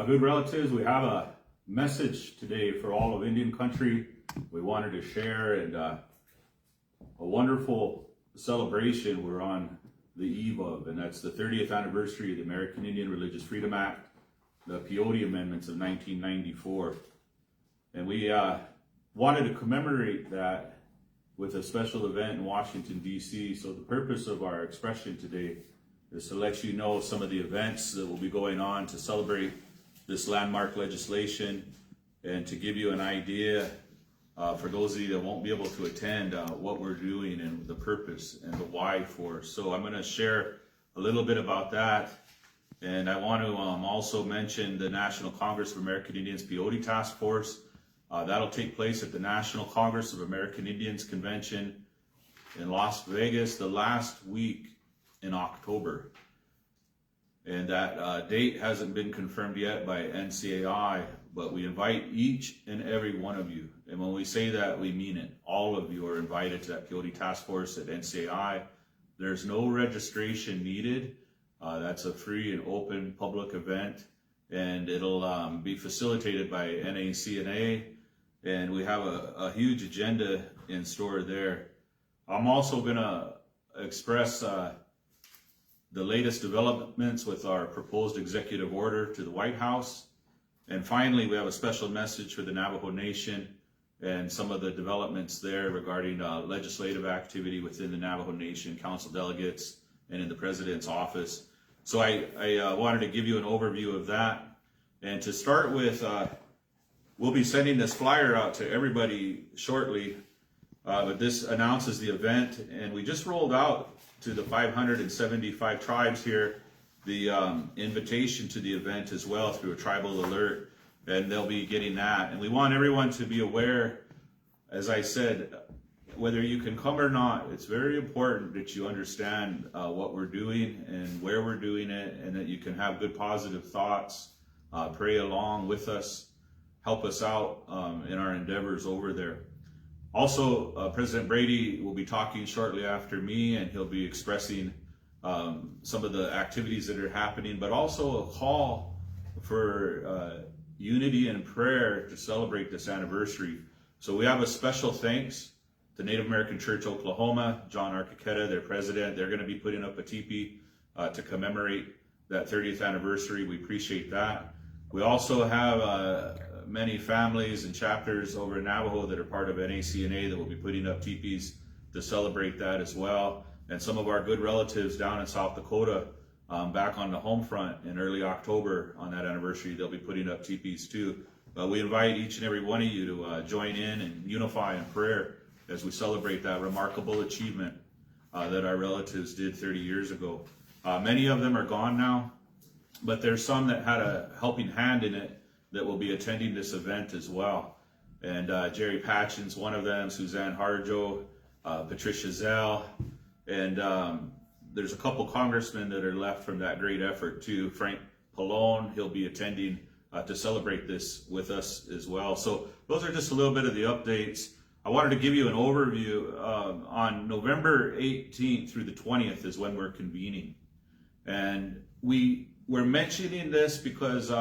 Good relatives, we have a message today for all of Indian country. We wanted to share, and a wonderful celebration we're on the eve of, and that's the 30th anniversary of the American Indian Religious Freedom Act, the Peyote Amendments of 1994. And we wanted to commemorate that with a special event in Washington D.C. So the purpose of our expression today is to let you know some of the events that will be going on to celebrate this landmark legislation, and to give you an idea for those of you that won't be able to attend what we're doing and the purpose and the why for. So I'm going to share a little bit about that, and I want to also mention the National Congress of American Indians Peyote Task Force. That'll take place at the National Congress of American Indians Convention in Las Vegas the last week in October. And that date hasn't been confirmed yet by NCAI, but we invite each and every one of you. And when we say that, we mean it. All of you are invited to that Peyote Task Force at NCAI. There's no registration needed. That's a free and open public event, and it'll be facilitated by NACNA. And we have a huge agenda in store there. I'm also going to express the latest developments with our proposed executive order to the White House. And finally, we have a special message for the Navajo Nation and some of the developments there regarding legislative activity within the Navajo Nation, council delegates, and in the president's office. So I wanted to give you an overview of that. And to start with, we'll be sending this flyer out to everybody shortly, but this announces the event, and we just rolled out to the 575 tribes here the invitation to the event as well through a tribal alert, and they'll be getting that. And we want everyone to be aware, as I said, whether you can come or not, it's very important that you understand what we're doing and where we're doing it, and that you can have good positive thoughts, pray along with us, help us out in our endeavors over there. Also, President Brady will be talking shortly after me, and he'll be expressing some of the activities that are happening, but also a call for unity and prayer to celebrate this anniversary. So we have a special thanks to Native American Church Oklahoma, John Arqueta, their president. They're going to be putting up a teepee to commemorate that 30th anniversary. We appreciate that. We also have many families and chapters over in Navajo that are part of NACNA that will be putting up teepees to celebrate that as well. And some of our good relatives down in South Dakota, back on the home front in early October on that anniversary, they'll be putting up teepees too. But we invite each and every one of you to join in and unify in prayer as we celebrate that remarkable achievement that our relatives did 30 years ago. Many of them are gone now, but there's some that had a helping hand in it that will be attending this event as well. And Jerry Patchen's one of them, Suzanne Harjo, Patricia Zell, and there's a couple congressmen that are left from that great effort too. Frank Pallone, he'll be attending to celebrate this with us as well. So those are just a little bit of the updates. I wanted to give you an overview. On November 18th through the 20th is when we're convening. And we're mentioning this because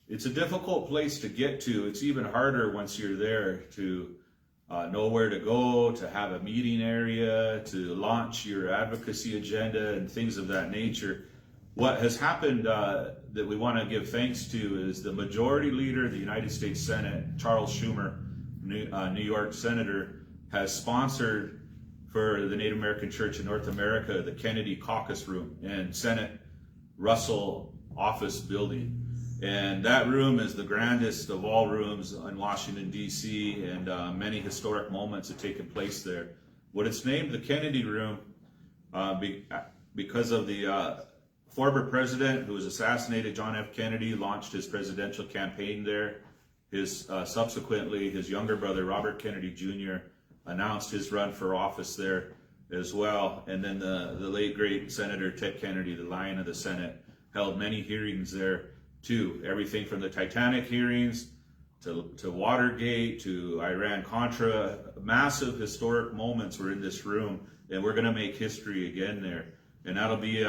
it's a difficult place to get to. It's even harder once you're there to know where to go, to have a meeting area, to launch your advocacy agenda and things of that nature. What has happened that we want to give thanks to is the Majority Leader of the United States Senate, Charles Schumer, New York Senator, has sponsored for the Native American Church in North America the Kennedy Caucus Room in Senate Russell Office Building. And that room is the grandest of all rooms in Washington, D.C., and many historic moments have taken place there. What it's named the Kennedy Room because of the former president who was assassinated, John F. Kennedy, launched his presidential campaign there. Subsequently, his younger brother, Robert Kennedy Jr., announced his run for office there as well. And then the late, great Senator Ted Kennedy, the Lion of the Senate, held many hearings there too. Everything from the Titanic hearings to Watergate to Iran-Contra, massive historic moments were in this room, and we're going to make history again there. And that'll be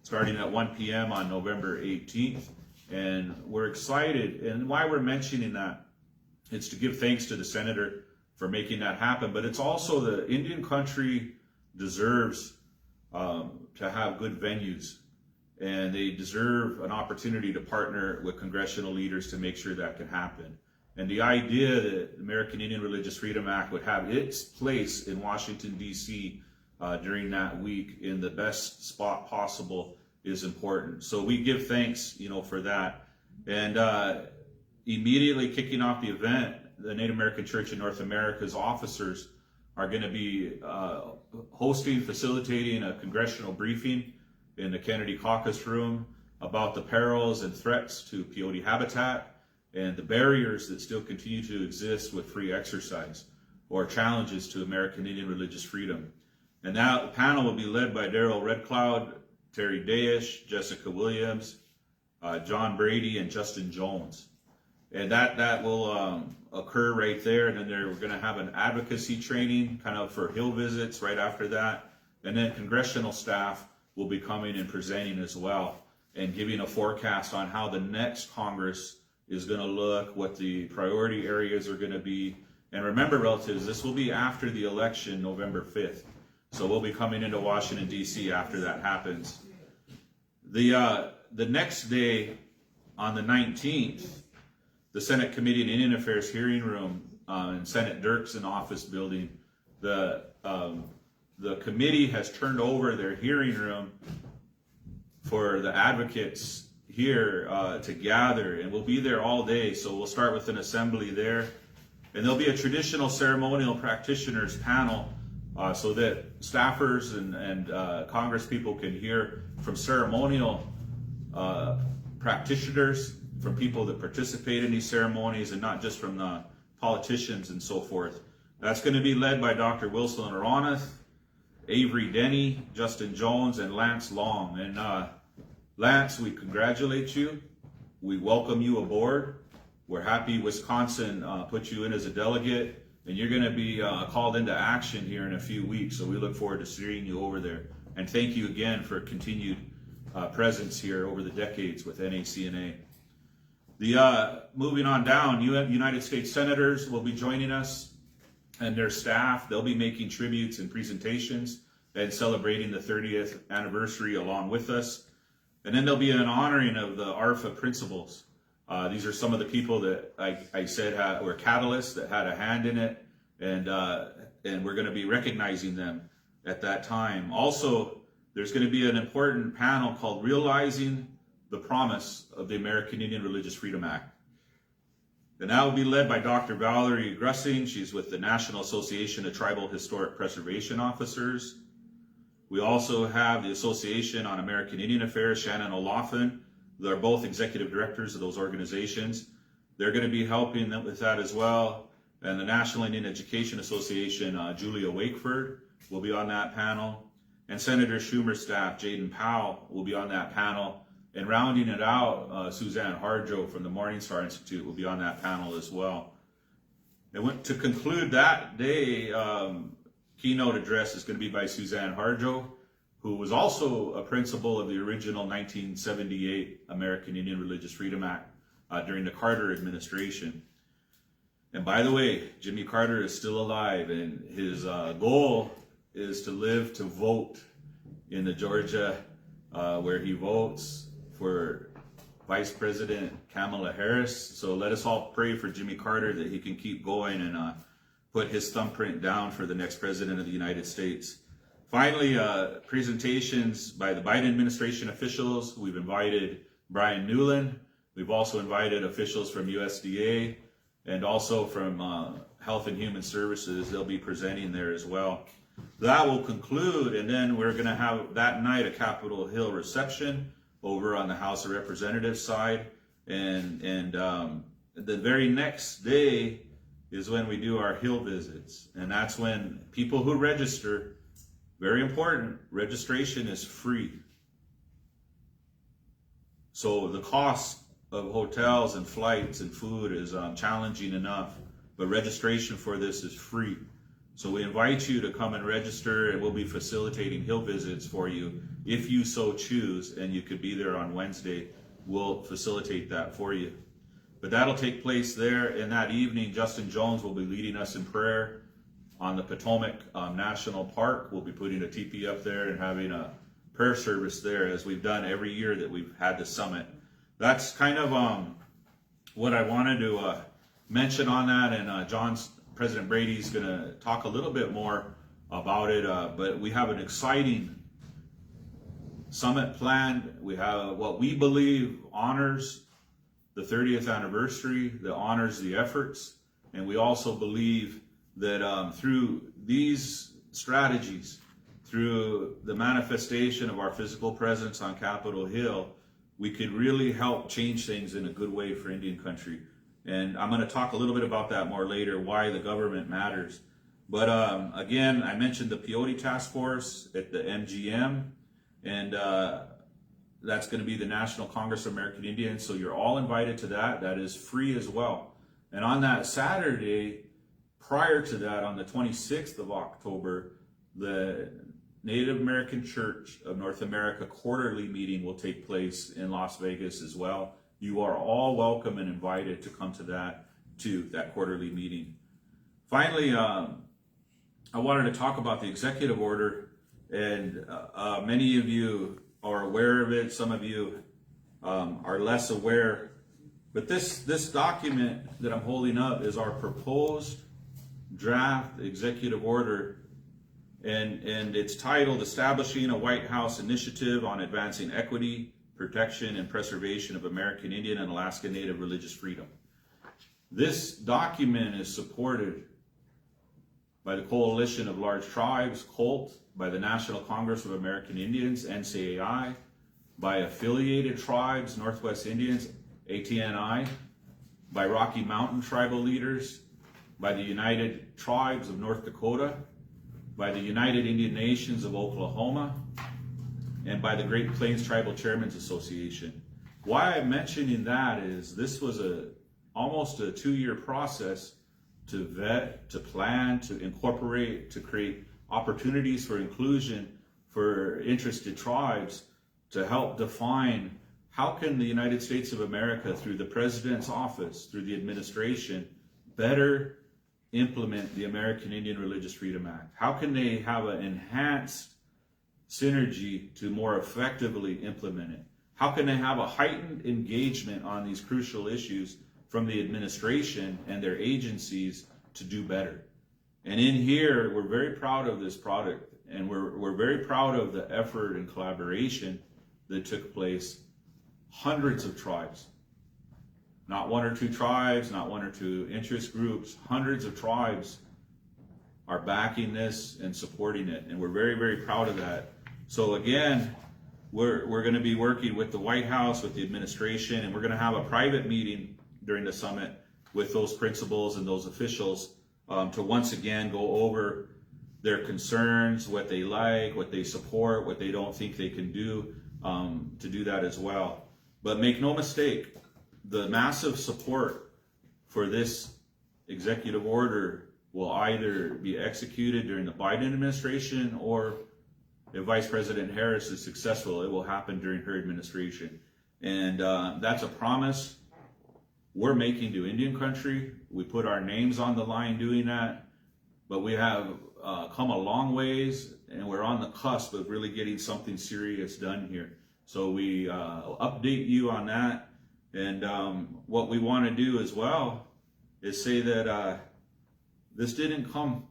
starting at 1 p.m. on November 18th. And we're excited. And why we're mentioning that, it's to give thanks to the senator for making that happen. But it's also the Indian country deserves to have good venues. And they deserve an opportunity to partner with congressional leaders to make sure that can happen. And the idea that the American Indian Religious Freedom Act would have its place in Washington, D.C. During that week in the best spot possible is important. So we give thanks, for that. And immediately kicking off the event, the Native American Church in North America's officers are going to be facilitating a congressional briefing in the Kennedy Caucus Room about the perils and threats to peyote habitat and the barriers that still continue to exist with free exercise or challenges to American Indian religious freedom. And that panel will be led by Daryl Redcloud, Terry Dayish, Jessica Williams, John Brady, and Justin Jones. And that will occur right there. And then we're going to have an advocacy training kind of for Hill visits right after that. And then congressional staff will be coming and presenting as well and giving a forecast on how the next Congress is going to look, what the priority areas are going to be. And remember, relatives, this will be after the election, November 5th. So we'll be coming into Washington, D.C. after that happens. The next day, on the 19th, the Senate Committee on Indian Affairs hearing room in Senate Dirksen office building, the committee has turned over their hearing room for the advocates here to gather, and we'll be there all day. So we'll start with an assembly there, and there'll be a traditional ceremonial practitioners panel so that staffers and Congress people can hear from ceremonial practitioners, from people that participate in these ceremonies, and not just from the politicians and so forth. That's going to be led by Dr. Wilson Aronoth, Avery Denny, Justin Jones, and Lance Long. And Lance, we congratulate you. We welcome you aboard. We're happy Wisconsin put you in as a delegate, and you're going to be called into action here in a few weeks. So we look forward to seeing you over there. And thank you again for continued presence here over the decades with NACNA. Moving on down, United States senators will be joining us, and their staff. They'll be making tributes and presentations and celebrating the 30th anniversary along with us. And then there'll be an honoring of the AIRFA principals. These are some of the people that I said were catalysts that had a hand in it, and we're going to be recognizing them at that time. Also, there's going to be an important panel called Realizing the Promise of the American Indian Religious Freedom Act. And that will be led by Dr. Valerie Grussing. She's with the National Association of Tribal Historic Preservation Officers. We also have the Association on American Indian Affairs, Shannon O'Loughlin. They're both executive directors of those organizations. They're going to be helping them with that as well. And the National Indian Education Association, Julia Wakeford, will be on that panel. And Senator Schumer's staff, Jaden Powell, will be on that panel. And rounding it out, Suzanne Harjo from the Morningstar Institute will be on that panel as well. And to conclude that day, keynote address is going to be by Suzanne Harjo, who was also a principal of the original 1978 American Indian Religious Freedom Act during the Carter administration. And by the way, Jimmy Carter is still alive, and his goal is to live to vote in the Georgia where he votes for Vice President Kamala Harris. So let us all pray for Jimmy Carter that he can keep going and put his thumbprint down for the next president of the United States. Finally, presentations by the Biden administration officials. We've invited Brian Newland. We've also invited officials from USDA and also from Health and Human Services. They'll be presenting there as well. That will conclude, and then we're going to have that night a Capitol Hill reception over on the House of Representatives side, and the very next day is when we do our Hill visits, and that's when people who register, very important, registration is free. So the cost of hotels and flights and food is challenging enough, but registration for this is free. So we invite you to come and register, and we'll be facilitating hill visits for you if you so choose, and you could be there on Wednesday. We'll facilitate that for you. But that'll take place there, and that evening Justin Jones will be leading us in prayer on the Potomac National Park. We'll be putting a teepee up there and having a prayer service there, as we've done every year that we've had the summit. That's kind of what I wanted to mention on that, and President Brady's going to talk a little bit more about it, but we have an exciting summit planned. We have what we believe honors the 30th anniversary, that honors the efforts, and we also believe that through these strategies, through the manifestation of our physical presence on Capitol Hill, we could really help change things in a good way for Indian country. And I'm going to talk a little bit about that more later, why the government matters. But again, I mentioned the Peyote Task Force at the MGM, and that's going to be the National Congress of American Indians. So you're all invited to that. That is free as well. And on that Saturday, prior to that, on the 26th of October, the Native American Church of North America Quarterly meeting will take place in Las Vegas as well. You are all welcome and invited to come to that quarterly meeting. Finally, I wanted to talk about the executive order, and many of you are aware of it. Some of you are less aware, but this document that I'm holding up is our proposed draft executive order, and it's titled Establishing a White House Initiative on Advancing Equity, Protection, and Preservation of American Indian and Alaska Native Religious Freedom. This document is supported by the Coalition of Large Tribes, COLT, by the National Congress of American Indians, NCAI, by Affiliated Tribes, Northwest Indians, ATNI, by Rocky Mountain Tribal Leaders, by the United Tribes of North Dakota, by the United Indian Nations of Oklahoma, and by the Great Plains Tribal Chairmen's Association. Why I'm mentioning that is this was almost a 2-year process to vet, to plan, to incorporate, to create opportunities for inclusion for interested tribes, to help define how can the United States of America, through the President's office, through the administration, better implement the American Indian Religious Freedom Act. How can they have an enhanced synergy to more effectively implement it? How can they have a heightened engagement on these crucial issues from the administration and their agencies to do better? And in here, we're very proud of this product, and we're very proud of the effort and collaboration that took place. Hundreds of tribes, not 1 or 2 tribes, not 1 or 2 interest groups, hundreds of tribes are backing this and supporting it, and we're very, very proud of that. So again, we're going to be working with the White House, with the administration, and we're going to have a private meeting during the summit with those principals and those officials to once again go over their concerns, what they like, what they support, what they don't think they can do, to do that as well. But make no mistake, the massive support for this executive order will either be executed during the Biden administration, or if Vice President Harris is successful, it will happen during her administration. And that's a promise we're making to Indian country. We put our names on the line doing that, but we have come a long ways, and we're on the cusp of really getting something serious done here. So we update you on that. And what we want to do as well is say that this didn't come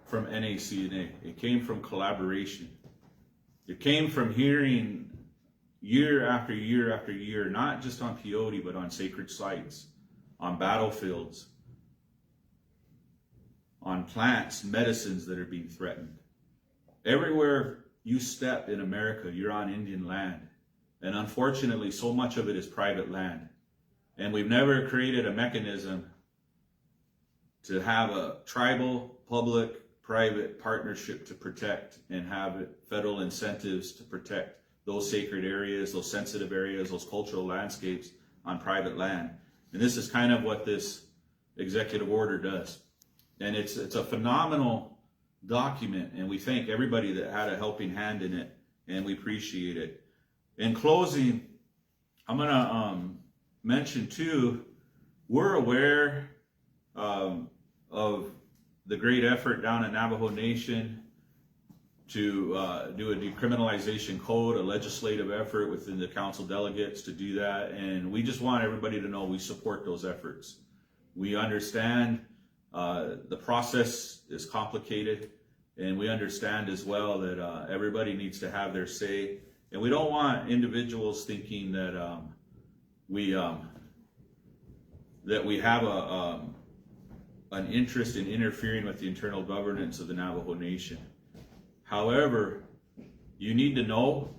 from NACNA. It came from collaboration. It came from hearing year after year after year, not just on Peyote, but on sacred sites, on battlefields, on plants, medicines that are being threatened. Everywhere you step in America, you're on Indian land. And unfortunately, so much of it is private land. And we've never created a mechanism to have a tribal, public, private partnership to protect and have federal incentives to protect those sacred areas, those sensitive areas, those cultural landscapes on private land. And this is kind of what this executive order does. And it's a phenomenal document, and we thank everybody that had a helping hand in it, and we appreciate it. In closing, I'm going to mention too, we're aware of the great effort down in Navajo Nation to do a decriminalization code, a legislative effort within the council delegates to do that. And we just want everybody to know we support those efforts. We understand the process is complicated, and we understand as well that everybody needs to have their say. And we don't want individuals thinking that we have an interest in interfering with the internal governance of the Navajo Nation. However, you need to know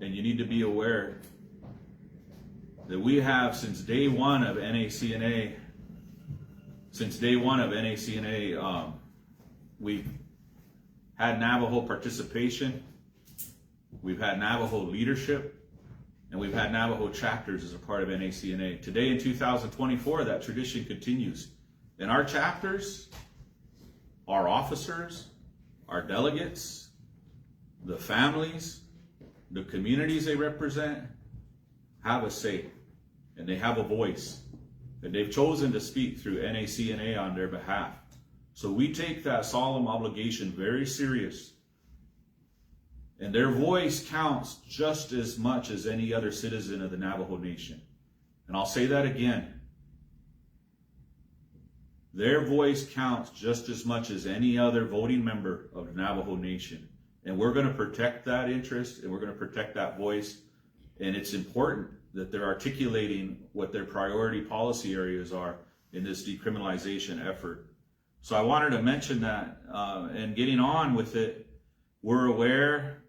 and you need to be aware that we have, since day one of NACNA, we've had Navajo participation, we've had Navajo leadership, and we've had Navajo chapters as a part of NACNA. Today in 2024, that tradition continues. And our chapters, our officers, our delegates, the families, the communities they represent, have a say, and they have a voice, and they've chosen to speak through NACNA on their behalf. So we take that solemn obligation very serious, and their voice counts just as much as any other citizen of the Navajo Nation. And I'll say that again. Their voice counts just as much as any other voting member of the Navajo Nation. And we're going to protect that interest, and we're going to protect that voice. And it's important that they're articulating what their priority policy areas are in this decriminalization effort. So I wanted to mention that, and getting on with it, we're aware,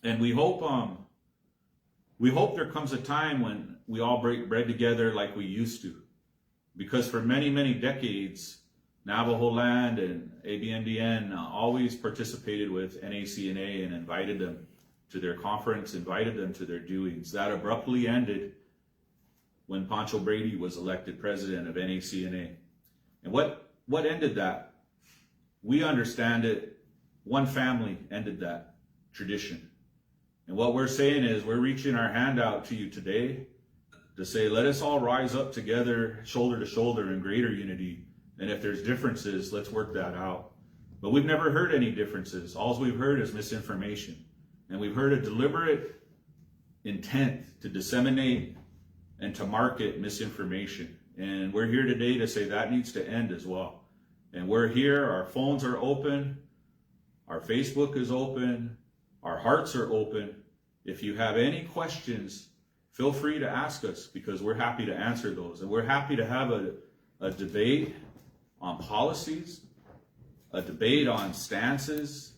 and we hope there comes a time when we all break bread together like we used to. Because for many, many decades, Navajo Land and ABNDN always participated with NACNA and invited them to their conference, invited them to their doings. That abruptly ended when Pancho Brady was elected president of NACNA. And what ended that? We understand it. One family ended that tradition. And what we're saying is we're reaching our hand out to you today to say, let us all rise up together, shoulder to shoulder in greater unity. And if there's differences, let's work that out. But we've never heard any differences. All we've heard is misinformation. And we've heard a deliberate intent to disseminate and to market misinformation. And we're here today to say that needs to end as well. And we're here, our phones are open, our Facebook is open, our hearts are open. If you have any questions, feel free to ask us, because we're happy to answer those. And we're happy to have a debate on policies, a debate on stances,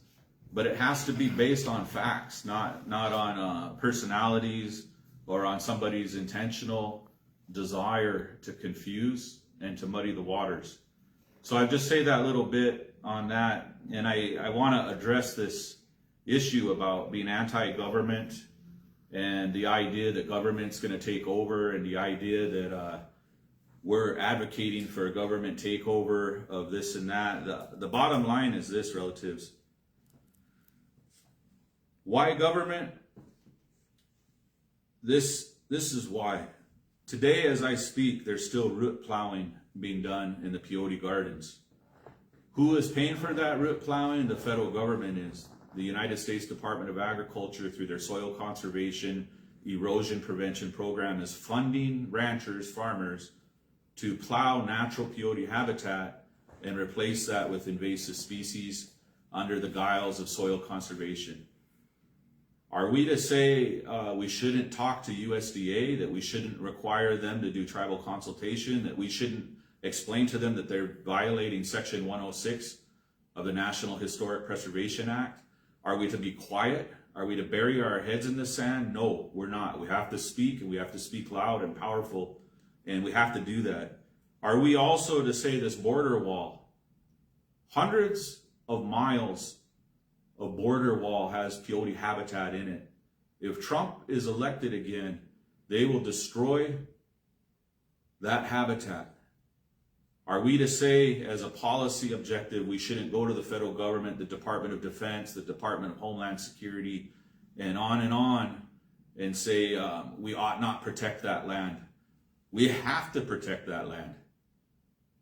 but it has to be based on facts, not on personalities or on somebody's intentional desire to confuse and to muddy the waters. So I just say that little bit on that, and I want to address this issue about being anti-government and the idea that government's going to take over, and the idea that we're advocating for a government takeover of this and that. The bottom line is this, relatives. Why government? This is why. Today, as I speak, there's still root plowing being done in the Peyote Gardens. Who is paying for that root plowing? The federal government is. The United States Department of Agriculture, through their soil conservation erosion prevention program, is funding ranchers, farmers, to plow natural peyote habitat and replace that with invasive species under the guise of soil conservation. Are we to say we shouldn't talk to USDA, that we shouldn't require them to do tribal consultation, that we shouldn't explain to them that they're violating Section 106 of the National Historic Preservation Act? Are we to be quiet? Are we to bury our heads in the sand? No, we're not. We have to speak, and we have to speak loud and powerful, and we have to do that. Are we also to say this border wall, hundreds of miles of border wall has peyote habitat in it, if Trump is elected again, they will destroy that habitat. Are we to say as a policy objective we shouldn't go to the federal government, the Department of Defense, the Department of Homeland Security, and on, and say we ought not protect that land? We have to protect that land.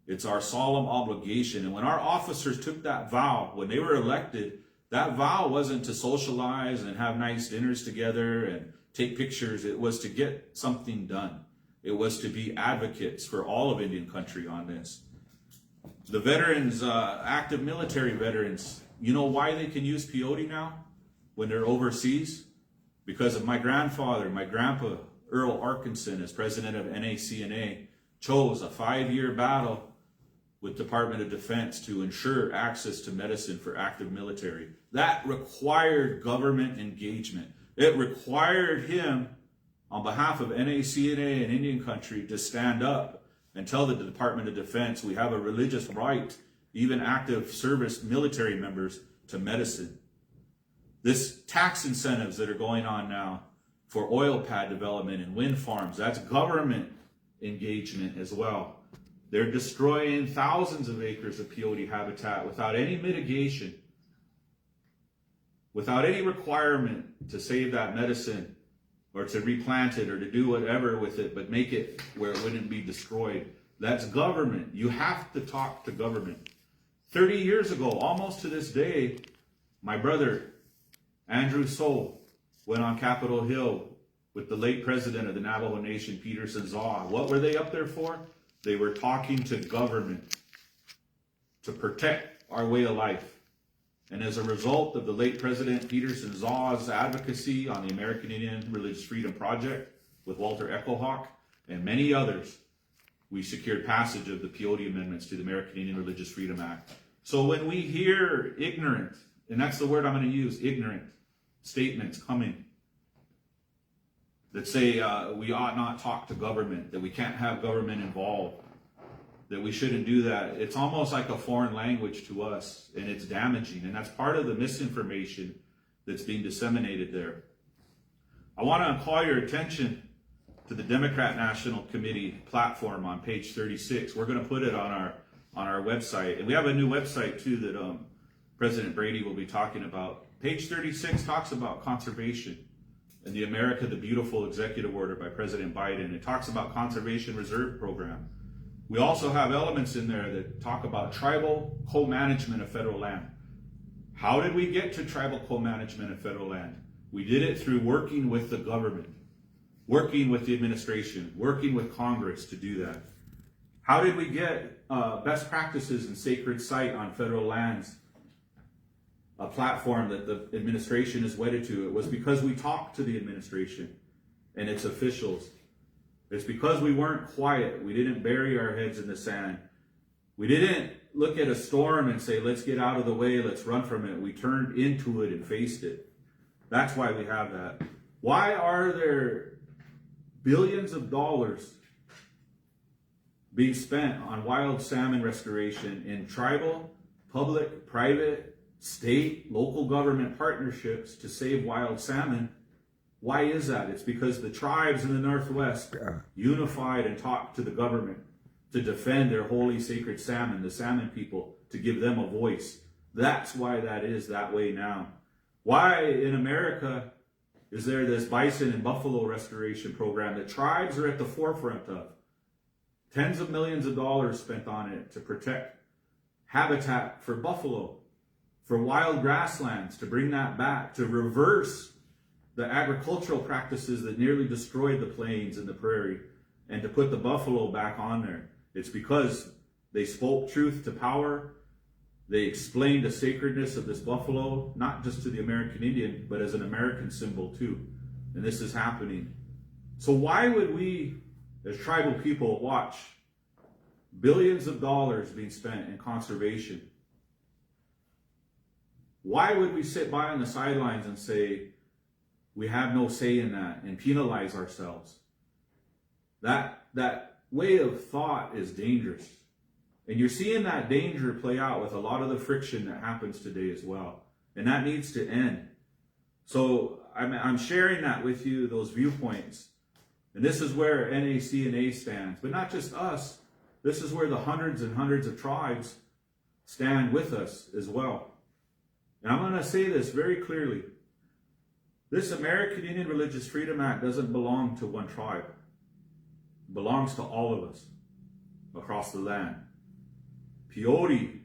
It's our solemn obligation. And when our officers took that vow, when they were elected, that vow wasn't to socialize and have nice dinners together and take pictures. It was to get something done. It was to be advocates for all of Indian country on this. The veterans, active military veterans, you know why they can use peyote now when they're overseas? Because of my grandfather, my grandpa, Earl Arkinson, as president of NACNA, chose a 5-year battle with Department of Defense to ensure access to medicine for active military. That required government engagement. It required him, on behalf of NACNA and Indian country, to stand up and tell the Department of Defense we have a religious right, even active service military members, to medicine. This tax incentives that are going on now for oil pad development and wind farms, that's government engagement as well. They're destroying thousands of acres of peyote habitat without any mitigation, without any requirement to save that medicine or to replant it or to do whatever with it, but make it where it wouldn't be destroyed. That's government. You have to talk to government. 30 years ago, almost to this day, my brother, Andrew Soule, went on Capitol Hill with the late president of the Navajo Nation, Peterson Zaw. What were they up there for? They were talking to government to protect our way of life. And as a result of the late President Peterson Zaw's advocacy on the American Indian Religious Freedom Project with Walter Echohawk and many others, we secured passage of the Peyote amendments to the American Indian Religious Freedom Act. So when we hear ignorant, and that's the word I'm going to use, ignorant statements coming that say we ought not talk to government, that we can't have government involved, that we shouldn't do that, it's almost like a foreign language to us, and it's damaging, and that's part of the misinformation that's being disseminated there. I want to call your attention to the Democrat National Committee platform on page 36. We're going to put it on our website, and we have a new website too that President Brady will be talking about. Page 36 talks about conservation and the America the Beautiful executive order by President Biden. It talks about conservation reserve program. We also have elements in there that talk about tribal co-management of federal land. How did we get to tribal co-management of federal land? We did it through working with the government, working with the administration, working with Congress to do that. How did we get best practices in sacred site on federal lands, a platform that the administration is wedded to? It was because we talked to the administration and its officials. It's because we weren't quiet. We didn't bury our heads in the sand. We didn't look at a storm and say, let's get out of the way, let's run from it. We turned into it and faced it. That's why we have that. Why are there billions of dollars being spent on wild salmon restoration in tribal, public, private, state, local government partnerships to save wild salmon? Why is that? It's because the tribes in the Northwest unified and talked to the government to defend their holy sacred salmon, the salmon people, to give them a voice. That's why that is that way now. Why in America is there this bison and buffalo restoration program that tribes are at the forefront of? Tens of millions of dollars spent on it to protect habitat for buffalo, for wild grasslands, to bring that back, to reverse the agricultural practices that nearly destroyed the plains and the prairie, and to put the buffalo back on there. It's because they spoke truth to power. They explained the sacredness of this buffalo, not just to the American Indian, but as an American symbol too. And this is happening. So why would we, as tribal people, watch billions of dollars being spent in conservation? Why would we sit by on the sidelines and say, we have no say in that, and penalize ourselves? That way of thought is dangerous. And you're seeing that danger play out with a lot of the friction that happens today as well. And that needs to end. So I'm sharing that with you, those viewpoints. And this is where NACNA stands. But not just us. This is where the hundreds and hundreds of tribes stand with us as well. And I'm going to say this very clearly. This American Indian Religious Freedom Act doesn't belong to one tribe. It belongs to all of us across the land. Peyote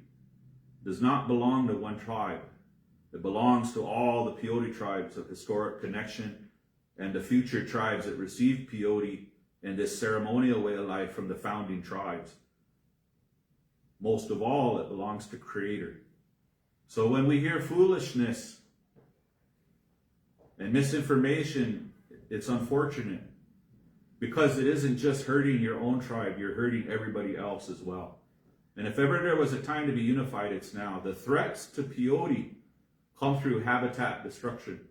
does not belong to one tribe. It belongs to all the Peyote tribes of historic connection and the future tribes that received peyote and this ceremonial way of life from the founding tribes. Most of all, it belongs to Creator. So when we hear foolishness and misinformation, it's unfortunate because it isn't just hurting your own tribe, you're hurting everybody else as well. And if ever there was a time to be unified, it's now. The threats to peyote come through habitat destruction.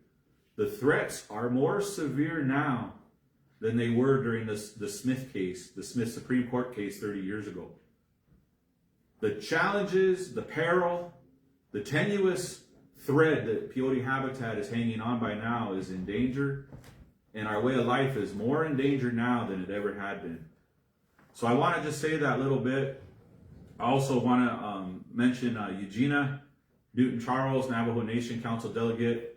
The threats are more severe now than they were during the Smith case, the Smith Supreme Court case 30 years ago. The challenges, the peril, the tenuous thread that peyote habitat is hanging on by now is in danger, and our way of life is more in danger now than it ever had been. So I want to just say that little bit. I also want to mention Eugenia Newton Charles, Navajo Nation Council Delegate.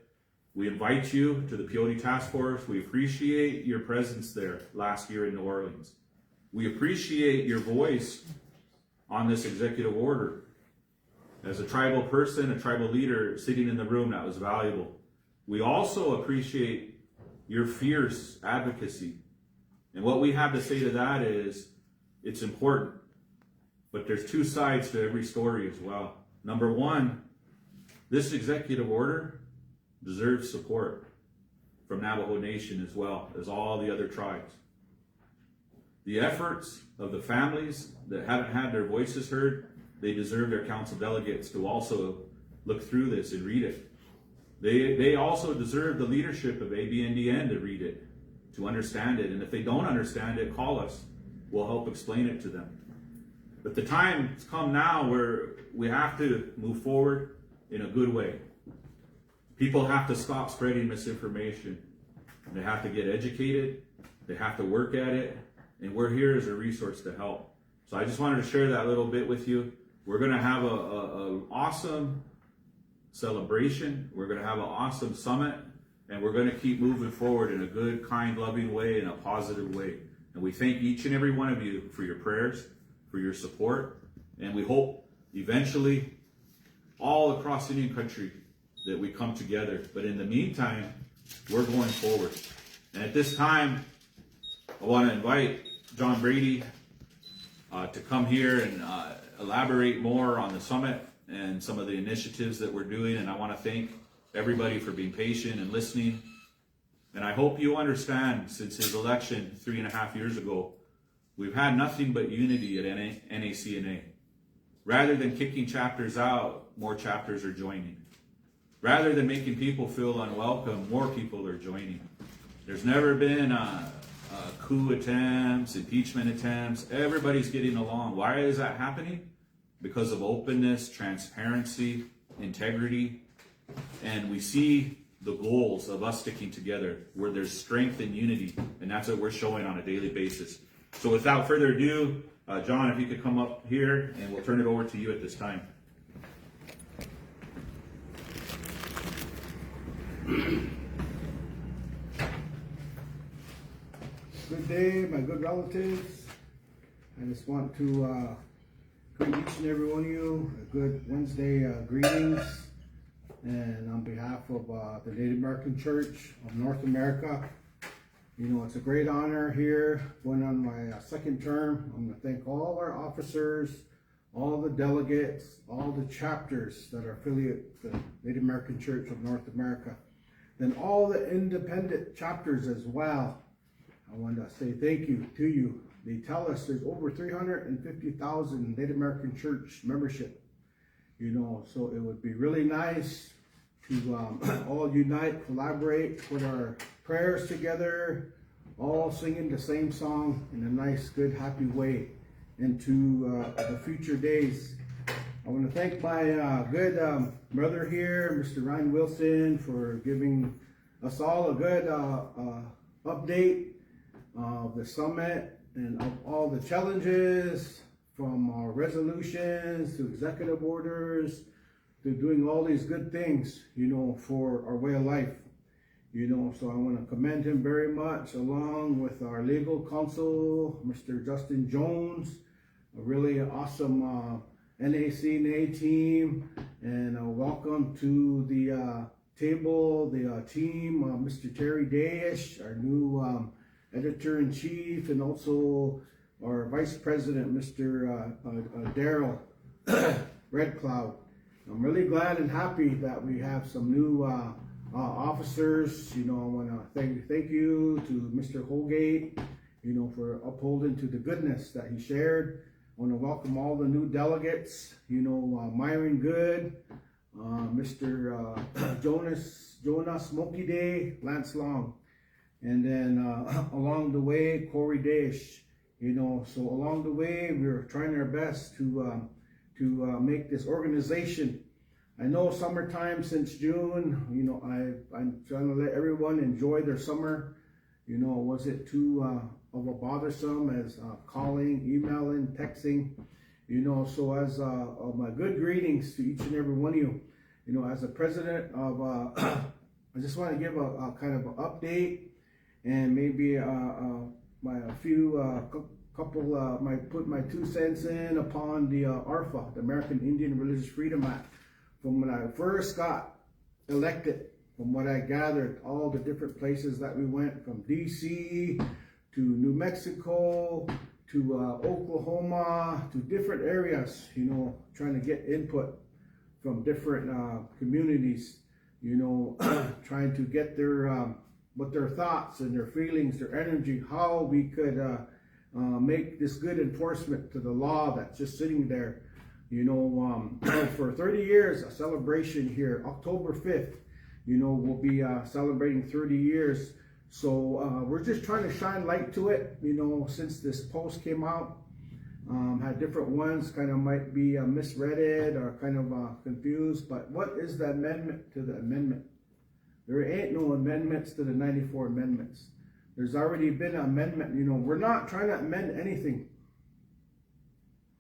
We invite you to the Peyote Task Force. We appreciate your presence there last year in New Orleans. We appreciate your voice on this executive order. As a tribal person, a tribal leader sitting in the room, that was valuable. We also appreciate your fierce advocacy. And what we have to say to that is, it's important. But there's two sides to every story as well. Number one, this executive order deserves support from Navajo Nation as well as all the other tribes. The efforts of the families that haven't had their voices heard, they deserve their council delegates to also look through this and read it. They also deserve the leadership of ABNDN to read it, to understand it. And if they don't understand it, call us. We'll help explain it to them. But the time has come now where we have to move forward in a good way. People have to stop spreading misinformation. They have to get educated. They have to work at it. And we're here as a resource to help. So I just wanted to share that little bit with you. We're going to have an awesome celebration. We're going to have an awesome summit. And we're going to keep moving forward in a good, kind, loving way, in a positive way. And we thank each and every one of you for your prayers, for your support. And we hope eventually all across Indian country that we come together. But in the meantime, we're going forward. And at this time, I want to invite John Brady to come here and elaborate more on the summit and some of the initiatives that we're doing. And I want to thank everybody for being patient and listening. And I hope you understand, since his election 3.5 years ago, we've had nothing but unity at NACNA. Rather than kicking chapters out, more chapters are joining. Rather than making people feel unwelcome, more people are joining. There's never been coup attempts, impeachment attempts. Everybody's getting along. Why is that happening? Because of openness, transparency, integrity. And we see the goals of us sticking together, where there's strength and unity. And that's what we're showing on a daily basis. So without further ado, John, if you could come up here, and we'll turn it over to you at this time. Good day, my good relatives. I just want to greet each and every one of you a good Wednesday greetings. And on behalf of the Native American Church of North America, you know, it's a great honor here going on my second term. I'm going to thank all our officers, all the delegates, all the chapters that are affiliated with the Native American Church of North America, then all the independent chapters as well. I want to say thank you to you. They tell us there's over 350,000 Native American Church membership, you know, so it would be really nice to all unite, collaborate, put our prayers together, all singing the same song in a nice, good, happy way into the future days. I want to thank my good brother here, Mr. Ryan Wilson, for giving us all a good update of the summit and of all the challenges, from our resolutions to executive orders to doing all these good things, for our way of life. So I want to commend him very much, along with our legal counsel, Mr. Justin Jones, a really awesome NACNA team, and welcome to the table, the team, Mr. Terry Dayish, our new editor-in-chief, and also our vice president, Mr. Daryl Red Cloud. I'm really glad and happy that we have some new officers. I want to thank you to Mr. Holgate, for upholding to the goodness that he shared. I want to welcome all the new delegates, Myron Good, Mr. Jonah Smokey Day, Lance Long, and then along the way, Corey Dash. So along the way, we're trying our best to make this organization. I know summertime since June, I'm trying to let everyone enjoy their summer. Was it too of a bothersome as calling, emailing, texting? So as my good greetings to each and every one of you. As a president of, I just want to give a kind of an update, and maybe put my 2 cents in upon the AIRFA, the American Indian Religious Freedom Act. From when I first got elected, from what I gathered, all the different places that we went, from D.C. to New Mexico to Oklahoma, to different areas, trying to get input from different communities, trying to get their what their thoughts and their feelings, their energy, how we could make this good enforcement to the law that's just sitting there. For 30 years, a celebration here, October 5th, we'll be celebrating 30 years. So we're just trying to shine light to it, since this post came out. Had different ones kind of might be misread it or kind of confused, but what is the amendment to the amendment? There ain't no amendments to the 94 amendments. There's already been an amendment. We're not trying to amend anything.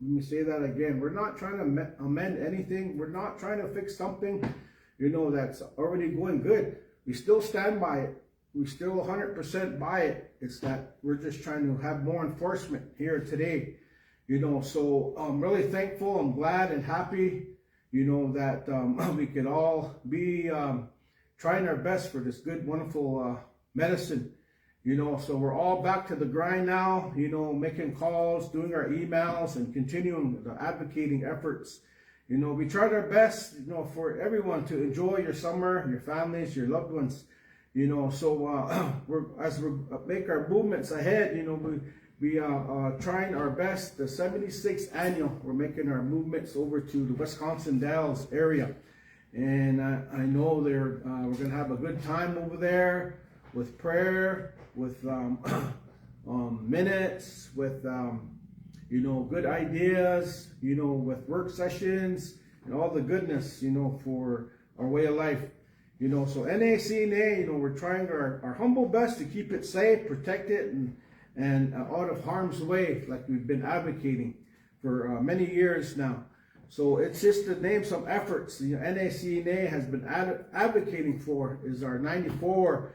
Let me say that again. We're not trying to amend anything. We're not trying to fix something, that's already going good. We still stand by it. We still 100% by it. It's that we're just trying to have more enforcement here today. So I'm really thankful. I'm glad and happy, that we could all be trying our best for this good, wonderful medicine. So we're all back to the grind now, making calls, doing our emails, and continuing the advocating efforts. We tried our best, for everyone to enjoy your summer, your families, your loved ones. So as we make our movements ahead, we are trying our best. The 76th annual, we're making our movements over to the Wisconsin Dells area. And I know we're going to have a good time over there with prayer, with minutes, with good ideas, with work sessions, and all the goodness, for our way of life. So NACNA, we're trying our humble best to keep it safe, protect it, and out of harm's way, like we've been advocating for many years now. So it's just to name some efforts NACNA has been advocating for is our 94,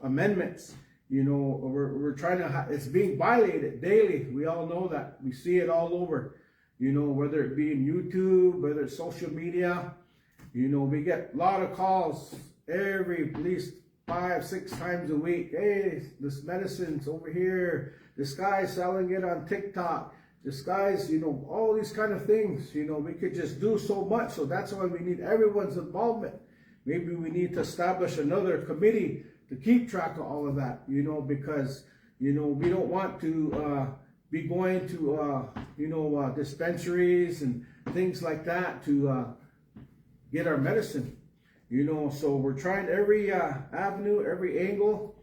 amendments. We're trying to, it's being violated daily. We all know that. We see it all over, whether it be in YouTube, whether it's social media. We get a lot of calls at least 5-6 times a week. Hey, this medicine's over here. This guy's selling it on TikTok. This guy's, all these kind of things. We could just do so much. So that's why we need everyone's involvement. Maybe we need to establish another committee to keep track of all of that, because, we don't want to be going to, dispensaries and things like that to get our medicine. So we're trying every avenue, every angle,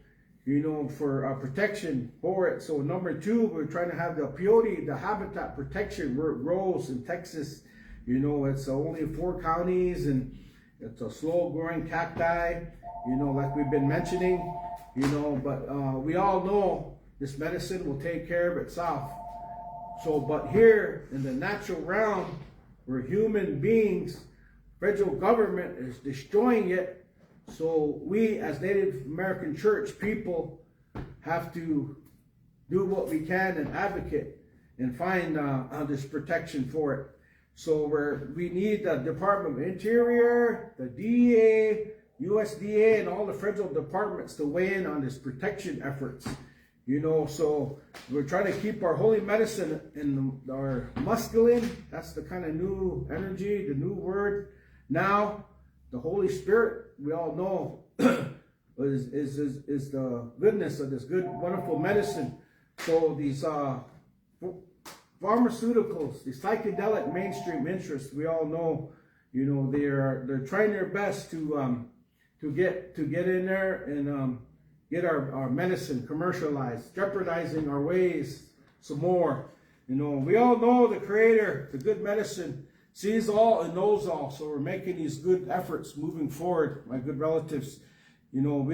for protection for it. So number 2, we're trying to have the peyote, the habitat protection where it grows in Texas. It's only 4 counties, and it's a slow growing cacti. like we've been mentioning, but we all know this medicine will take care of itself. So, but here in the natural realm, where human beings, federal government is destroying it, so we as Native American church people have to do what we can and advocate and find this protection for it. So we need the Department of Interior, the DEA, USDA, and all the federal departments to weigh in on this protection efforts. So we're trying to keep our holy medicine in our masculine. That's the kind of new energy, the new word. Now, the Holy Spirit, we all know, is the goodness of this good, wonderful medicine. So these pharmaceuticals, the psychedelic mainstream interests, we all know, they're trying their best to get in there and get our medicine commercialized, jeopardizing our ways some more. We all know the Creator, the good medicine, sees all and knows all. So we're making these good efforts moving forward, my good relatives. We don't,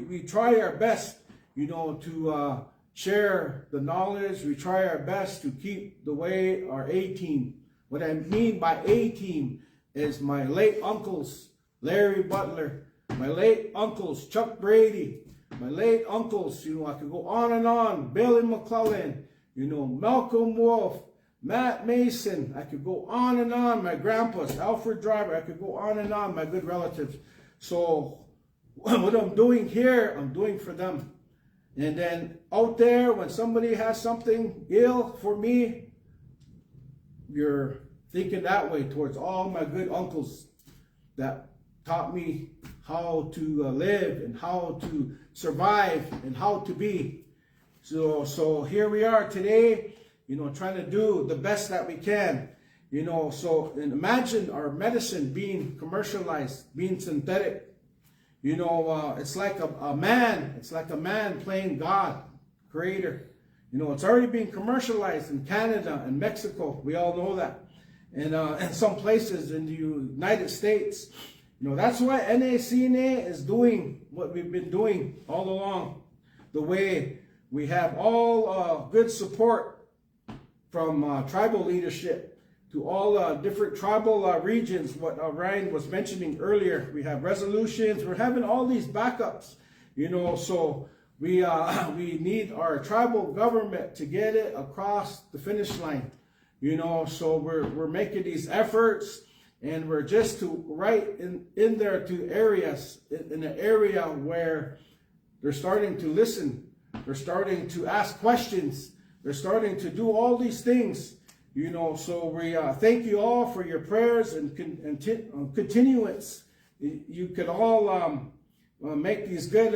we try our best, to share the knowledge. We try our best to keep the way our A-team. What I mean by A-team is my late uncles, Larry Butler, my late uncles, Chuck Brady, my late uncles, I could go on and on, Billy McClellan, Malcolm Wolf, Matt Mason, I could go on and on, my grandpas, Alfred Driver, I could go on and on, my good relatives. So what I'm doing here, I'm doing for them. And then out there, when somebody has something ill for me, you're thinking that way towards all my good uncles that taught me how to live and how to survive and how to be. So here we are today, trying to do the best that we can. So imagine our medicine being commercialized, being synthetic. It's like a man playing God, Creator. It's already being commercialized in Canada and Mexico. We all know that. And in some places in the United States. That's why NACNA is doing what we've been doing all along. The way we have all good support from tribal leadership to all different tribal regions, what Ryan was mentioning earlier. We have resolutions. We're having all these backups, so we need our tribal government to get it across the finish line, so we're making these efforts, and we're just right in there to areas, in an area where they're starting to listen. They're starting to ask questions. They're starting to do all these things. So we thank you all for your prayers and continuance. You could all make these good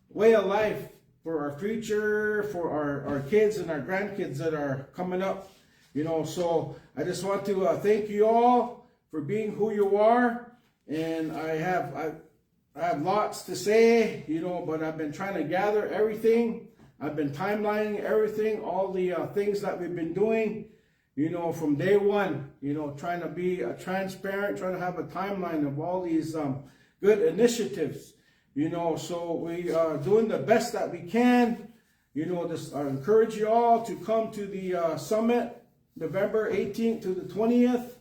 way of life for our future, for our kids and our grandkids that are coming up. So I just want to thank you all for being who you are. And I have lots to say, but I've been trying to gather everything. I've been timelining everything, all the things that we've been doing. From day one, trying to be transparent, trying to have a timeline of all these good initiatives, so we are doing the best that we can. I encourage you all to come to the summit, November 18th to the 20th,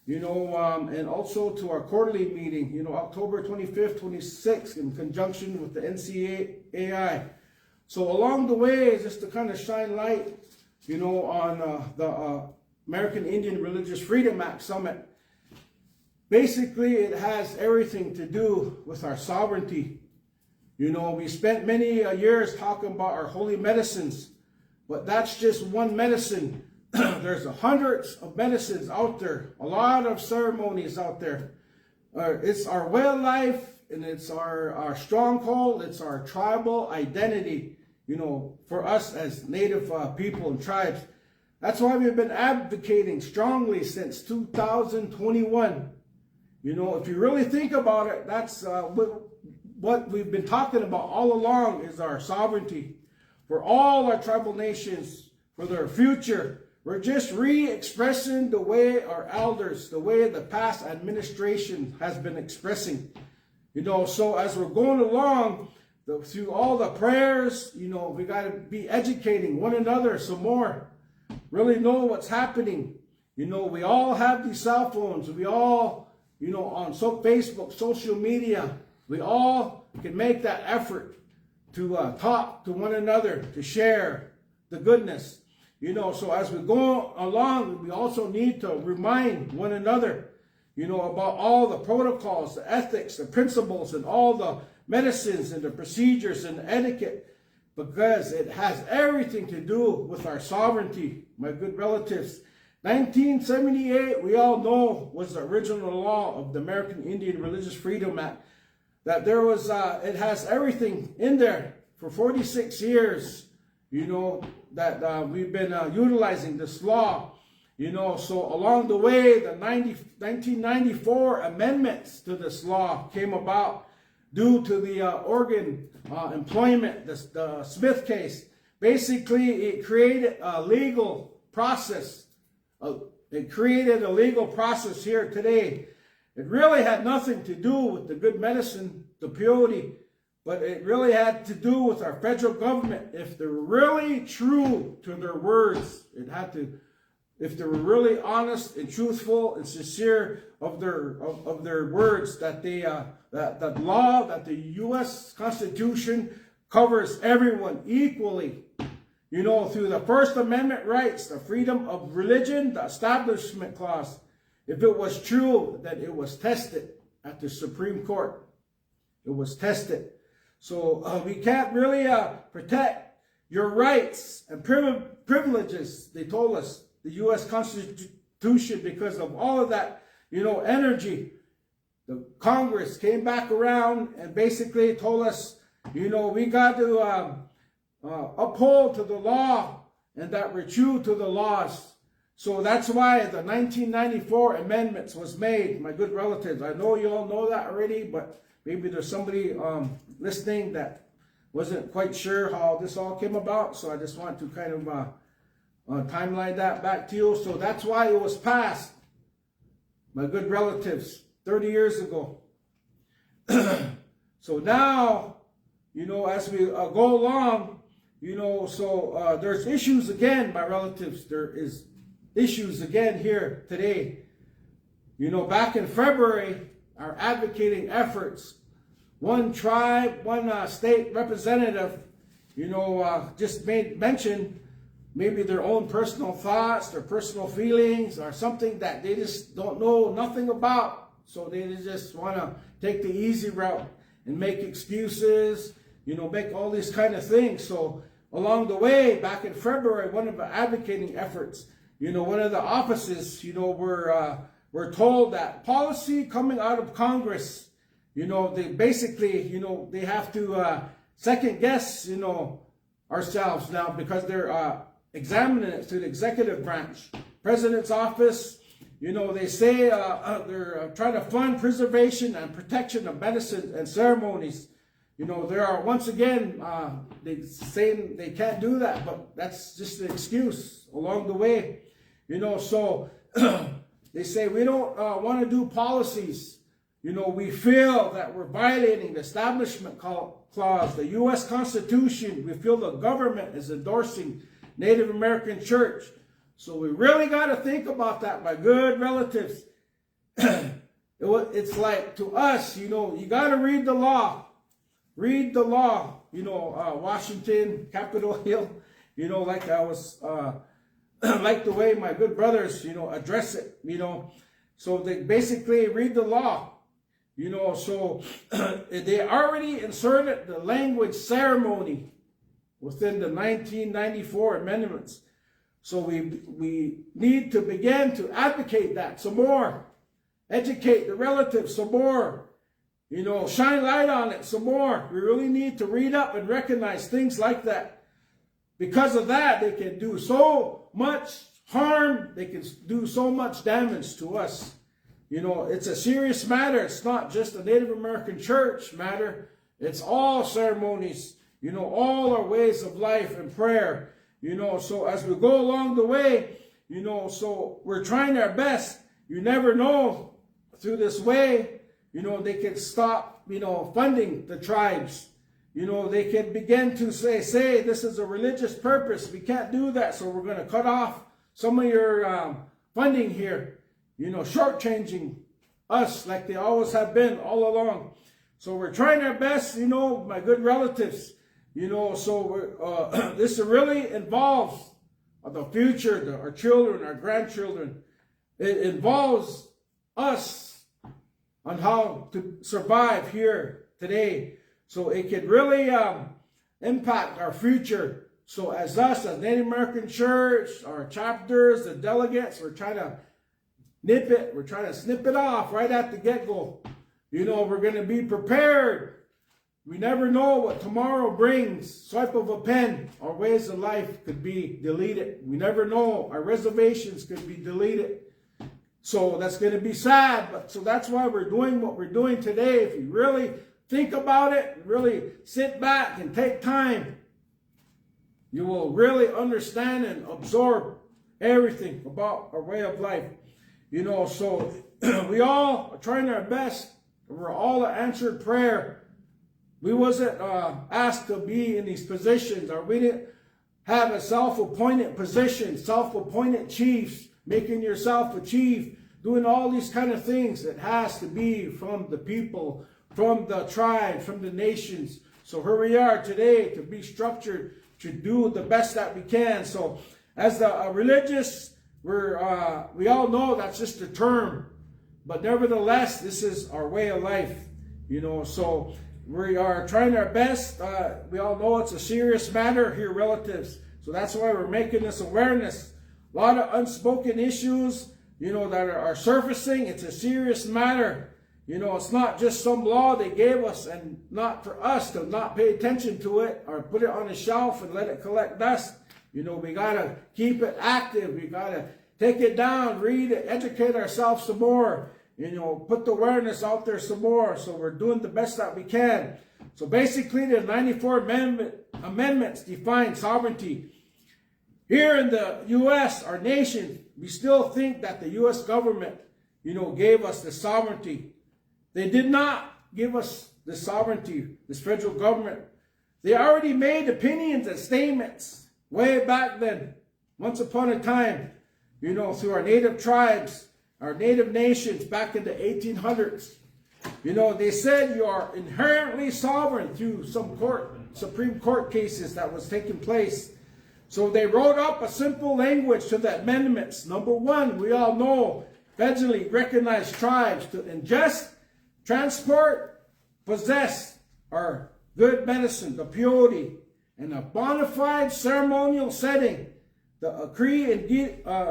and also to our quarterly meeting, October 25th, 26th, in conjunction with the NCAI. So along the way, just to kind of shine light, on the American Indian Religious Freedom Act Summit. Basically, it has everything to do with our sovereignty. We spent many years talking about our holy medicines, but that's just one medicine. There's hundreds of medicines out there, a lot of ceremonies out there. It's our way of life, and it's our stronghold, it's our tribal identity, for us as Native people and tribes. That's why we've been advocating strongly since 2021. If you really think about it, that's what we've been talking about all along is our sovereignty for all our tribal nations, for their future. We're just re-expressing the way our elders, the way the past administration has been expressing. So as we're going along, through all the prayers, we got to be educating one another some more. Really know what's happening. We all have these cell phones. We all, on Facebook, social media, we all can make that effort to talk to one another, to share the goodness. So as we go along, we also need to remind one another, about all the protocols, the ethics, the principles, and all the medicines and the procedures and the etiquette, because it has everything to do with our sovereignty, my good relatives. 1978, we all know, was the original law of the American Indian Religious Freedom Act. That there was, it has everything in there for 46 years, that we've been utilizing this law. So along the way, the 1994 amendments to this law came about due to the Oregon employment, the Smith case. Basically, it created a legal process. It created a legal process here today. It really had nothing to do with the good medicine, the peyote, but it really had to do with our federal government. If they're really true to their words, if they were really honest and truthful and sincere of their words, that that law, that the U.S. Constitution covers everyone equally. Through the First Amendment rights, the freedom of religion, the Establishment Clause. If it was true, that it was tested at the Supreme Court. It was tested. So we can't really protect your rights and privileges, they told us, the U.S. Constitution, because of all of that, energy. The Congress came back around and basically told us, we got to uphold to the law and that we're true to the laws. So that's why the 1994 amendments was made, my good relatives. I know you all know that already, but maybe there's somebody listening that wasn't quite sure how this all came about. So I just want to kind of timeline that back to you. So that's why it was passed, my good relatives, 30 years ago. So now, as we go along, there's issues again, my relatives. There is issues again here today. Back in February, our advocating efforts, one tribe, one state representative, just made mention maybe their own personal thoughts, their personal feelings, or something that they just don't know nothing about. So they just want to take the easy route and make excuses, make all these kind of things. So along the way, back in February, one of the advocating efforts, one of the offices, we're told that policy coming out of Congress, they basically, they have to second guess, ourselves now, because they're examining it through the executive branch. President's office, they say they're trying to fund preservation and protection of medicine and ceremonies. There are, once again, they say they can't do that, but that's just an excuse along the way. So they say we don't want to do policies. We feel that we're violating the Establishment Clause, the U.S. Constitution. We feel the government is endorsing Native American Church. So we really got to think about that, my good relatives. It's like, to us, you got to read the law. Read the law. Washington, Capitol Hill, like I was, like the way my good brothers, address it, So they basically read the law. So they already inserted the language ceremony within the 1994 amendments. So we need to begin to advocate that some more, educate the relatives some more, shine light on it some more. We really need to read up and recognize things like that. Because of that, they can do so much harm, they can do so much damage to us. It's a serious matter. It's not just a Native American church matter. It's all ceremonies, all our ways of life and prayer. So as we go along the way, so we're trying our best. You never know, through this way, they can stop funding the tribes. They can begin to say this is a religious purpose. We can't do that, so we're going to cut off some of your funding here. Shortchanging us like they always have been all along. So we're trying our best, my good relatives. So this really involves the future, our children, our grandchildren. It involves us on how to survive here today. So it could really impact our future. So as us, as Native American Church, our chapters, the delegates, we're trying to nip it. We're trying to snip it off right at the get-go. We're going to be prepared. We never know what tomorrow brings. Swipe of a pen, our ways of life could be deleted. We never know. Our reservations could be deleted. So that's going to be sad. So that's why we're doing what we're doing today. If you really think about it, really sit back and take time, you will really understand and absorb everything about our way of life. So we all are trying our best. We're all an answered prayer. We wasn't asked to be in these positions, or we didn't have a self-appointed position, self-appointed chiefs, making yourself a chief, doing all these kind of things. It has to be from the people, from the tribes, from the nations. So here we are today to be structured, to do the best that we can. So as the religious, we all know that's just a term, but nevertheless, this is our way of life. So we are trying our best. We all know it's a serious matter here, relatives. So that's why we're making this awareness. A lot of unspoken issues, that are surfacing. It's a serious matter. It's not just some law they gave us, and not for us to not pay attention to it or put it on a shelf and let it collect dust. We got to keep it active. We got to take it down, read it, educate ourselves some more. Put the awareness out there some more. So we're doing the best that we can. So basically, the 94 amendments define sovereignty. Here in the U.S., our nation, we still think that the U.S. government, gave us the sovereignty. They did not give us the sovereignty, this federal government. They already made opinions and statements way back then, once upon a time, through our native tribes, our native nations back in the 1800s. They said you are inherently sovereign through some Supreme Court cases that was taking place. So they wrote up a simple language to the amendments. Number one, we all know federally recognized tribes to ingest, transport, possess our good medicine, the peyote, in a bona fide ceremonial setting. The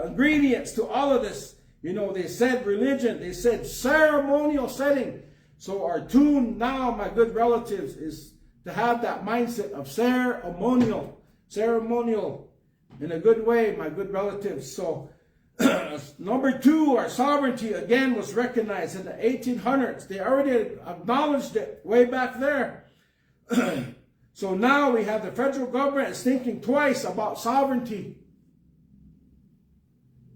ingredients to all of this. They said religion, they said ceremonial setting. So our tune now, my good relatives, is to have that mindset of ceremonial in a good way, my good relatives. So number two, our sovereignty again was recognized in the 1800s. They already acknowledged it way back there. So now we have the federal government is thinking twice about sovereignty.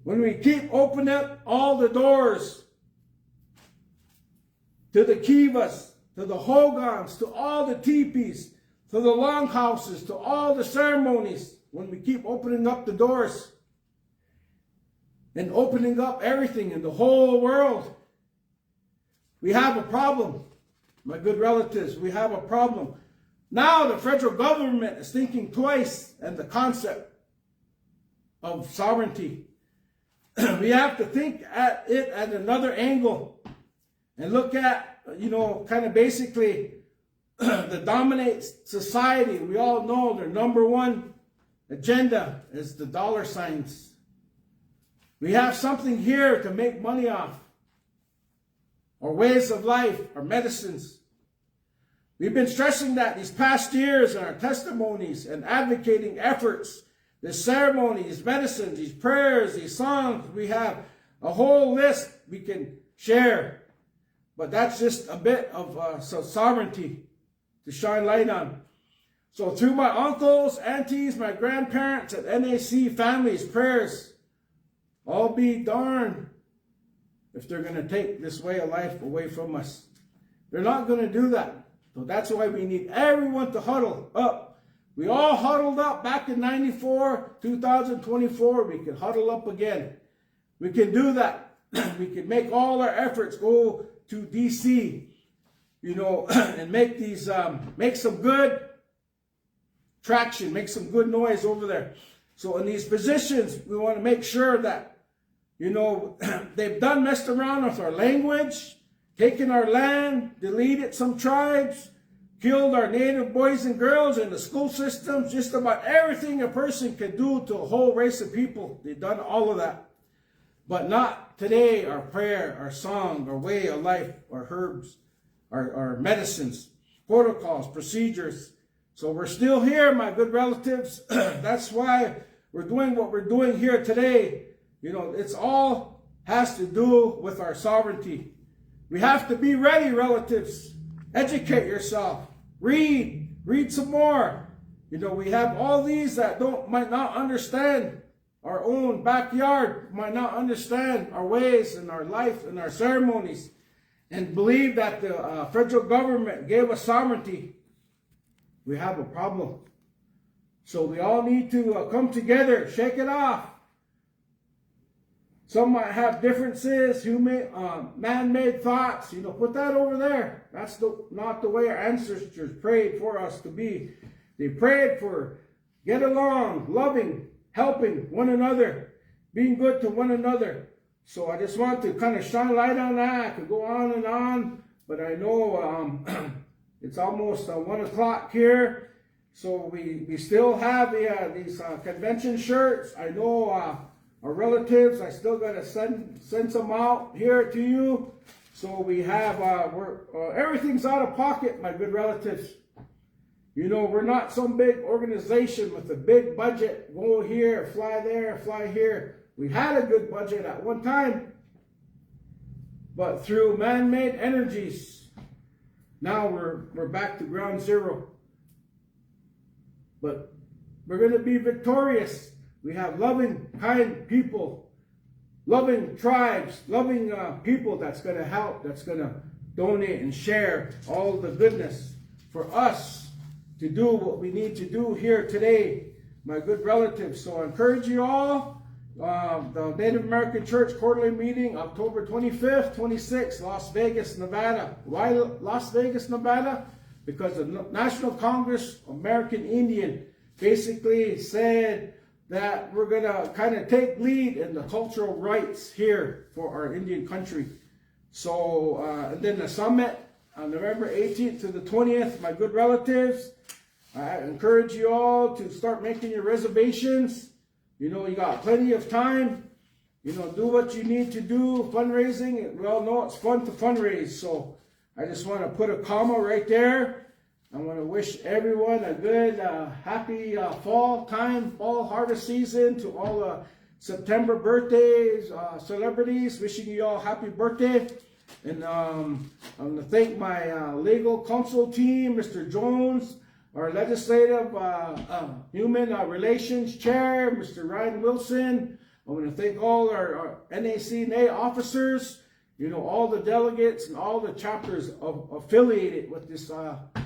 When we keep opening up all the doors to the kivas, to the hogans, to all the teepees, to the longhouses, to all the ceremonies, when we keep opening up the doors and opening up everything in the whole world, we have a problem, my good relatives. We have a problem. Now the federal government is thinking twice in the concept of sovereignty. We have to think at it at another angle and look at, kind of basically the dominate society. We all know their number one agenda is the dollar signs. We have something here to make money off. Our ways of life, our medicines. We've been stressing that these past years in our testimonies and advocating efforts. This ceremony, these medicines, these prayers, these songs, we have a whole list we can share. But that's just a bit of sovereignty to shine light on. So through my uncles, aunties, my grandparents, and NAC families, prayers, I'll be darned if they're going to take this way of life away from us. They're not going to do that. So that's why we need everyone to huddle up. We all huddled up back in 94, 2024. We can huddle up again. We can do that. We can make all our efforts go to D.C., and make these, make some good traction, make some good noise over there. So in these positions, we want to make sure that, they've messed around with our language, taken our land, deleted some tribes, killed our native boys and girls in the school systems, just about everything a person can do to a whole race of people. They've done all of that. But not today, our prayer, our song, our way of life, our herbs, our medicines, protocols, procedures. So we're still here, my good relatives. That's why we're doing what we're doing here today. It's all has to do with our sovereignty. We have to be ready, relatives. Educate yourself. Read some more. We have all these that might not understand our own backyard, might not understand our ways and our life and our ceremonies, and believe that the federal government gave us sovereignty. We have a problem. So we all need to come together, shake it off. Some might have differences, man-made thoughts. Put that over there. That's not the way our ancestors prayed for us to be. They prayed for get along, loving, helping one another, being good to one another. So I just want to kind of shine a light on that. I could go on, but I know it's almost 1 o'clock here. So we still have these convention shirts. I know our relatives, I still got to send some out here to you. So we have, everything's out of pocket, my good relatives. We're not some big organization with a big budget. Go here, fly there, fly here. We had a good budget at one time, but through man-made energies, now we're back to ground zero. But we're going to be victorious. We have loving, kind people, loving tribes, loving people that's going to help, that's going to donate and share all the goodness for us to do what we need to do here today, my good relatives. So I encourage you all, the Native American Church Quarterly Meeting, October 25th, 26th, Las Vegas, Nevada. Why Las Vegas, Nevada? Because the National Congress American Indian basically said that we're going to kind of take lead in the cultural rights here for our Indian country. So, and then the summit on November 18th to the 20th, my good relatives, I encourage you all to start making your reservations. You got plenty of time. Do what you need to do. Fundraising, we all know it's fun to fundraise. So I just want to put a comma right there. I want to wish everyone a good, happy fall harvest season. To all the September birthdays, celebrities, wishing you all happy birthday. And I'm going to thank my legal counsel team, Mr. Jones, our legislative human relations chair, Mr. Ryan Wilson. I want to thank all our NACNA officers, all the delegates and all the chapters affiliated with this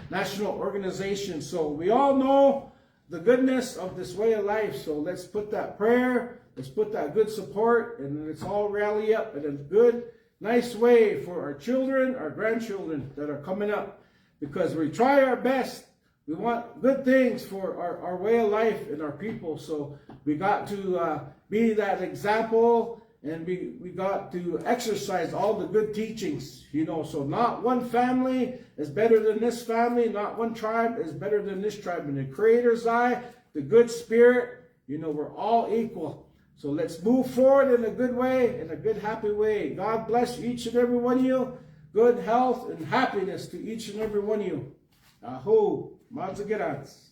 national organization. So we all know the goodness of this way of life. So let's put that prayer, let's put that good support, and let's all rally up in a good, nice way for our children, our grandchildren that are coming up. Because we try our best. We want good things for our way of life and our people. So we got to be that example, and we got to exercise all the good teachings, So not one family is better than this family. Not one tribe is better than this tribe. In the Creator's eye, the good spirit, we're all equal. So let's move forward in a good way, in a good, happy way. God bless each and every one of you. Good health and happiness to each and every one of you. Aho, Mazagirans.